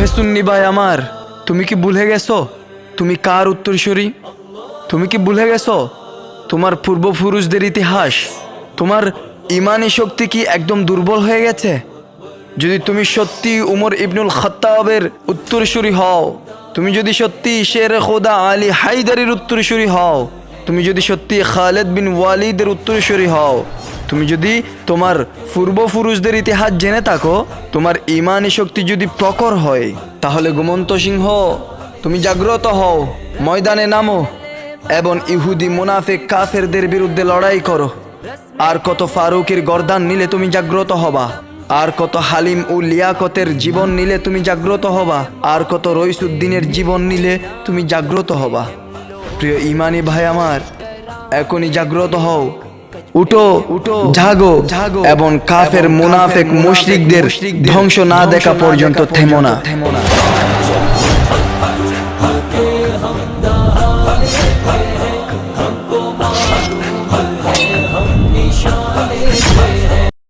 হে সুন্নি ভাই আমার, তুমি কি ভুলে গেছো তুমি কার উত্তরসূরি? তুমি কি ভুলে গেছো তোমার পূর্বপুরুষদের ইতিহাস? তোমার ইমানি শক্তি কি একদম দুর্বল হয়ে গেছে? যদি তুমি সত্যি উমর ইবনুল খাত্তাবের উত্তরসূরি হও, তুমি যদি সত্যি শের খোদা আলী হায়দারের উত্তরসূরি হও, তুমি যদি সত্যি খালেদ বিন ওয়ালিদের উত্তরসূরি হও, তুমি যদি তোমার পূর্বপুরুষদের ইতিহাস জেনে থাকো, তোমার ইমানি শক্তি যদি প্রখর হয়, তাহলে ঘুমন্ত সিংহ তুমি জাগ্রত হও, ময়দানে নামো এবং ইহুদি মুনাফিক কাফেরদের বিরুদ্ধে লড়াই করো। আর কত ফারুকের গর্দান নিলে তুমি জাগ্রত হবা, আর কত হালিম ও লিয়াকতের জীবন নিলে তুমি জাগ্রত হবা, আর কত রইসুদ্দিনের জীবন নিলে তুমি জাগ্রত হবা। প্রিয় ইমানি ভাই আমার, এখনই জাগ্রত হও, উঠো উঠো, জাগো জাগো, এবং কাফের মুনাফিক মুশরিকদের ধ্বংস না দেখা পর্যন্ত থেমো না।